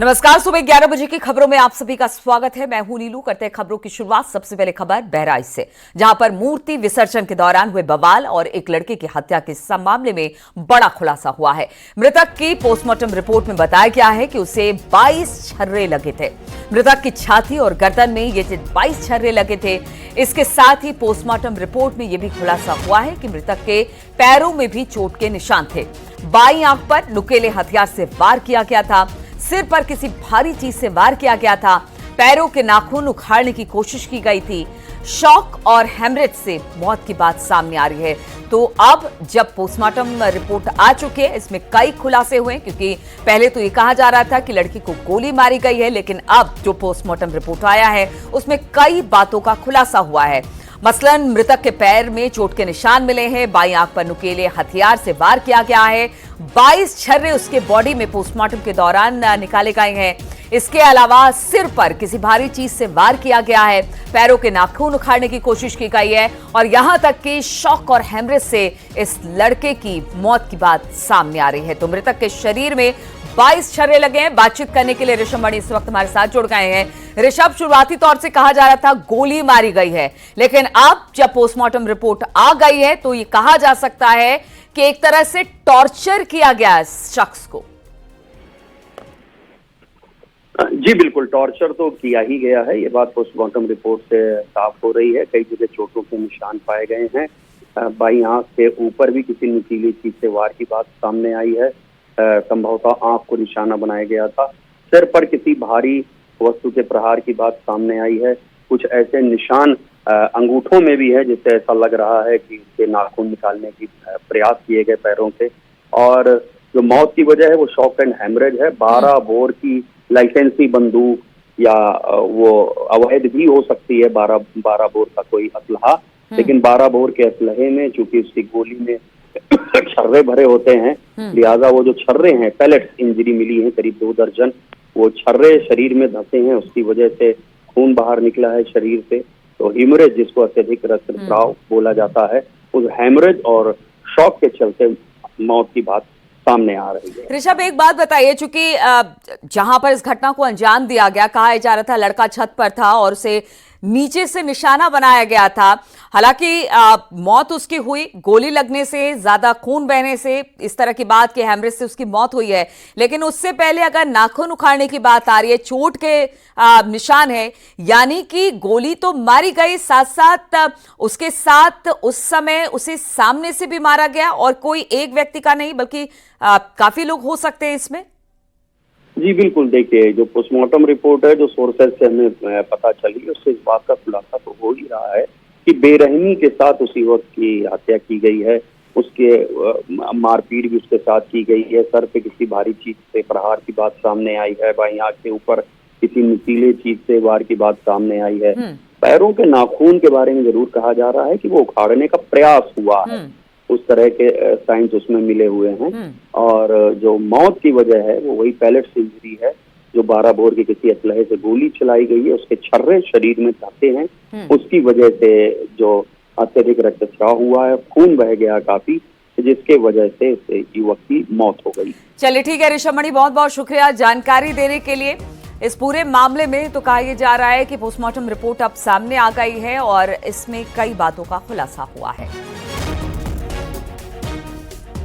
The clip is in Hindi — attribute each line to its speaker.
Speaker 1: नमस्कार। सुबह 11 बजे की खबरों में आप सभी का स्वागत है। मैं हूं नीलू। करते हैं खबरों की शुरुआत। सबसे पहले खबर बहराइच से, जहां पर मूर्ति विसर्जन के दौरान हुए बवाल और एक लड़के की हत्या के मामले में बड़ा खुलासा हुआ है। मृतक की पोस्टमार्टम रिपोर्ट में बताया गया है कि उसे 22 छर्रे लगे थे। मृतक की छाती और गर्दन में ये 22 छर्रे लगे थे। इसके साथ ही पोस्टमार्टम रिपोर्ट में यह भी खुलासा हुआ है कि मृतक के पैरों में भी चोट के निशान थे। बाईं आंख पर नुकीले हथियार से वार किया गया था। सिर पर किसी भारी चीज से वार किया गया था। पैरों के नाखून उखाड़ने की कोशिश की गई थी। शॉक और हेमरेज से मौत की बात सामने आ रही है। तो अब जब पोस्टमार्टम रिपोर्ट आ चुकी है, इसमें कई खुलासे हुए, क्योंकि पहले तो ये कहा जा रहा था कि लड़की को गोली मारी गई है, लेकिन अब जो पोस्टमार्टम रिपोर्ट आया है उसमें कई बातों का खुलासा हुआ है। मसलन मृतक के पैर में चोट के निशान मिले हैं। बाईं आंख पर नुकीले हथियार से वार किया गया है। 22 छर्रे उसके बॉडी में पोस्टमार्टम के दौरान निकाले गए हैं। इसके अलावा सिर पर किसी भारी चीज से वार किया गया है। पैरों के नाखून उखाड़ने की कोशिश की गई है और यहां तक कि शॉक और हेमरेज से इस लड़के की मौत की बात सामने आ रही है। तो मृतक के शरीर में 22 छर्रे लगे हैं। बातचीत करने के लिए ऋषभ मणि इस वक्त हमारे साथ जुड़ गए हैं। ऋषभ, शुरुआती तौर से कहा जा रहा था गोली मारी गई है, लेकिन अब जब पोस्टमार्टम रिपोर्ट आ गई है तो ये कहा जा सकता है कि एक तरह से टॉर्चर किया गया इस शख्स को।
Speaker 2: जी बिल्कुल, टॉर्चर तो किया ही गया है। ये बात पोस्टमार्टम रिपोर्ट से साफ हो रही है। कई जगह चोटों के निशान पाए गए हैं। बाईं आंख के ऊपर भी किसी नुकीली चीज से वार की बात सामने आई है। संभवतः आंख को निशाना बनाया गया था। सिर पर किसी भारी वस्तु के प्रहार की बात सामने आई है। कुछ ऐसे निशान अंगूठों में भी है, जिससे ऐसा लग रहा है कि उसके नाखून निकालने की प्रयास किए गए पैरों से। और जो मौत की वजह है वो शॉक एंड हेमरेज है। 12 बोर की लाइसेंसी बंदूक या वो अवैध भी हो सकती है, 12 बोर का कोई असलहा, लेकिन 12 बोर के असलहे में चूंकि उसकी गोली में छर्रे भरे होते हैं, लिहाजा वो जो छर्रे हैं, पैलेट्स इंजरी मिली है करीब 2 दर्जन, वो छर्रे शरीर में धंसे हैं। उसकी वजह से खून बाहर निकला है शरीर से। तो हेमरेज, जिसको अत्यधिक रक्तस्राव बोला जाता है, उस हेमरेज और शॉक के चलते मौत की बात सामने आ रही है।
Speaker 1: ऋषभ, एक बात बताइए, चूंकि जहां पर इस घटना को अंजाम दिया गया, कहा जा रहा था लड़का छत पर था और उसे नीचे से निशाना बनाया गया था। हालांकि मौत उसकी हुई गोली लगने से, ज्यादा खून बहने से, इस तरह की बात कि हेमरेज से उसकी मौत हुई है, लेकिन उससे पहले अगर नाखून उखाड़ने की बात आ रही है, चोट के निशान है, यानी कि गोली तो मारी गई, साथ साथ उसके साथ उस समय उसे सामने से भी मारा गया और कोई एक व्यक्ति का नहीं बल्कि काफी लोग हो सकते हैं इसमें।
Speaker 2: जी बिल्कुल, देखिए जो पोस्टमार्टम रिपोर्ट है, जो सोर्सेज से हमें पता चली, उससे इस बात का खुलासा तो हो ही रहा है कि बेरहमी के साथ उसी वक्त की हत्या की गई है। उसके मारपीट भी उसके साथ की गई है। सर पे किसी भारी चीज से प्रहार की बात सामने आई है। बाईं आंख के ऊपर किसी नुकीले चीज से वार की बात सामने आई है। पैरों के नाखून के बारे में जरूर कहा जा रहा है कि वो उखाड़ने का प्रयास हुआ है। उस तरह के साइंस उसमें मिले हुए हैं। और जो मौत की वजह है वो वही पैलेट्स इंजरी है, जो 12 बोर के किसी असलहे से गोली चलाई गई है। उसके छर्रे शरीर में धंसे हैं, उसकी वजह से जो अत्यधिक रक्तस्राव हुआ है, खून बह गया काफी, जिसके वजह से इस युवक की मौत हो गई।
Speaker 1: चलिए ठीक है ऋषभ मणि, बहुत बहुत शुक्रिया जानकारी देने के लिए। इस पूरे मामले में तो कहा यह जा रहा है कि पोस्टमार्टम रिपोर्ट अब सामने आ गई है और इसमें कई बातों का खुलासा हुआ है।